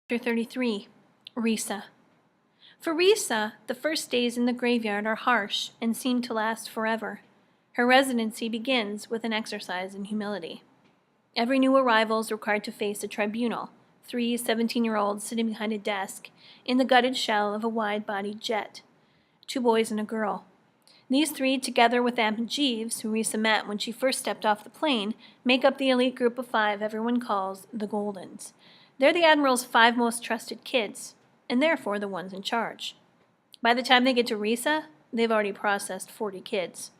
Chapter 33. Risa. For Risa, the first days in the graveyard are harsh and seem to last forever. Her residency begins with an exercise in humility. Every new arrival is required to face a tribunal, 3 17-year-olds sitting behind a desk in the gutted shell of a wide-bodied jet. 2 boys and a girl. These 3, together with Aunt Jeeves, who Risa met when she first stepped off the plane, make up the elite group of 5 everyone calls the Goldens. They're the Admiral's 5 most trusted kids, and therefore the ones in charge. By the time they get to Risa, they've already processed 40 kids.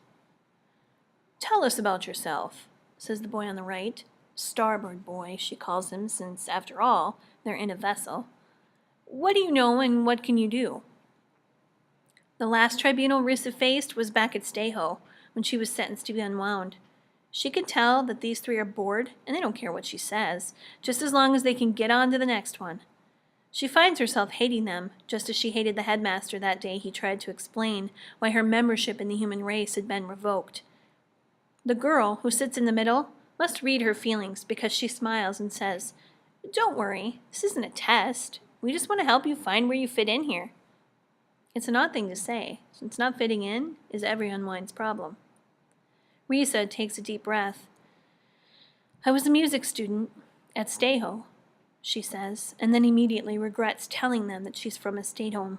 "Tell us about yourself," says the boy on the right. Starboard boy, she calls him, since, after all, they're in a vessel. "What do you know and what can you do?" The last tribunal Risa faced was back at Stayho, when she was sentenced to be unwound. She could tell that these 3 are bored, and they don't care what she says, just as long as they can get on to the next one. She finds herself hating them, just as she hated the headmaster that day he tried to explain why her membership in the human race had been revoked. The girl, who sits in the middle, must read her feelings because she smiles and says, "Don't worry, this isn't a test. We just want to help you find where you fit in here." It's an odd thing to say, since not fitting in is every Unwind's problem. Risa takes a deep breath. "I was a music student at Stayho," she says, and then immediately regrets telling them that she's from a state home.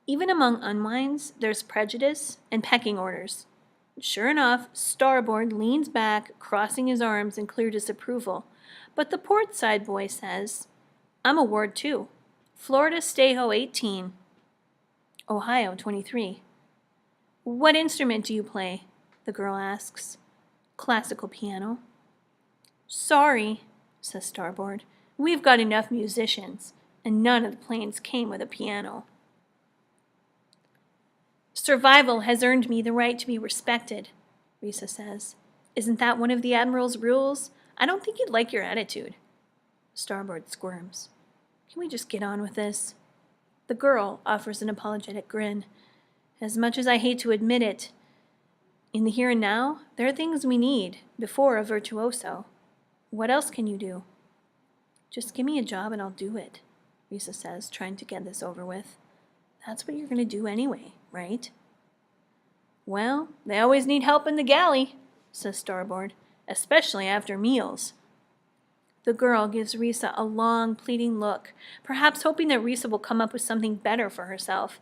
Even among Unwinds, there's prejudice and pecking orders. Sure enough, Starboard leans back, crossing his arms in clear disapproval, but the port side boy says, "I'm a Ward 2, Florida Stayho 18. Ohio 23. "What instrument do you play?" the girl asks. "Classical piano." "Sorry," says Starboard. "We've got enough musicians, and none of the planes came with a piano." "Survival has earned me the right to be respected," Risa says. "Isn't that one of the Admiral's rules? I don't think you'd like your attitude." Starboard squirms. "Can we just get on with this?" The girl offers an apologetic grin. "As much as I hate to admit it, in the here and now, there are things we need before a virtuoso. What else can you do?" "Just give me a job and I'll do it," Risa says, trying to get this over with. "That's what you're going to do anyway, right?" "Well, they always need help in the galley," says Starboard, "especially after meals." The girl gives Risa a long, pleading look, perhaps hoping that Risa will come up with something better for herself.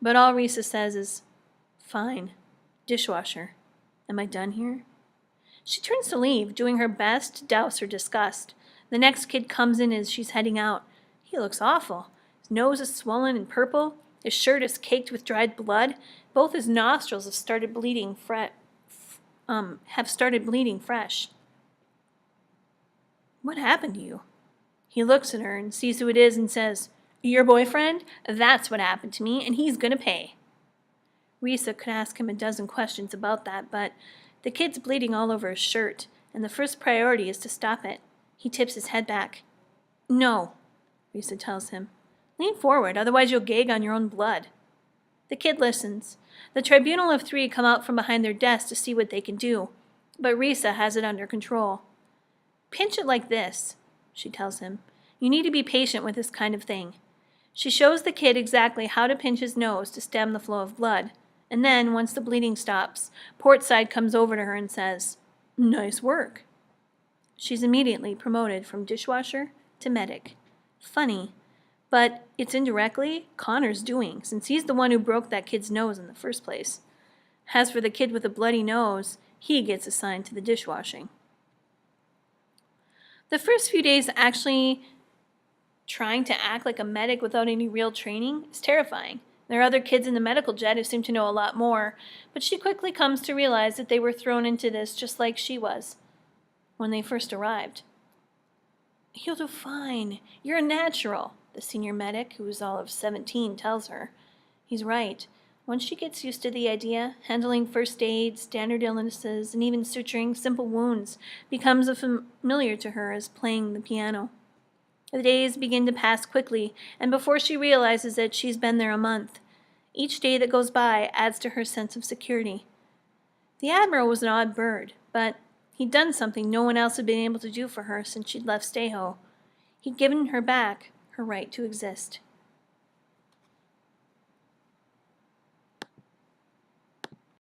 But all Risa says is, "Fine. Dishwasher. Am I done here?" She turns to leave, doing her best to douse her disgust. The next kid comes in as she's heading out. He looks awful. His nose is swollen and purple. His shirt is caked with dried blood. Both his nostrils have started bleeding fresh. "What happened to you?" He looks at her and sees who it is and says, "Your boyfriend? That's what happened to me, and he's gonna pay." Risa could ask him a dozen questions about that, but the kid's bleeding all over his shirt, and the first priority is to stop it. He tips his head back. "No," Risa tells him. "Lean forward, otherwise you'll gag on your own blood." The kid listens. The tribunal of 3 come out from behind their desk to see what they can do, but Risa has it under control. "Pinch it like this," she tells him. "You need to be patient with this kind of thing." She shows the kid exactly how to pinch his nose to stem the flow of blood, and then, once the bleeding stops, Portside comes over to her and says, "Nice work." She's immediately promoted from dishwasher to medic. Funny, but it's indirectly Connor's doing, since he's the one who broke that kid's nose in the first place. As for the kid with a bloody nose, he gets assigned to the dishwashing. The first few days actually trying to act like a medic without any real training is terrifying. There are other kids in the medical jet who seem to know a lot more, but she quickly comes to realize that they were thrown into this just like she was when they first arrived. "You'll do fine. You're a natural," the senior medic, who is all of 17, tells her. He's right. Once she gets used to the idea, handling first aid, standard illnesses, and even suturing simple wounds becomes as familiar to her as playing the piano. The days begin to pass quickly, and before she realizes it, she's been there a month. Each day that goes by adds to her sense of security. The Admiral was an odd bird, but he'd done something no one else had been able to do for her since she'd left Stayho. He'd given her back her right to exist.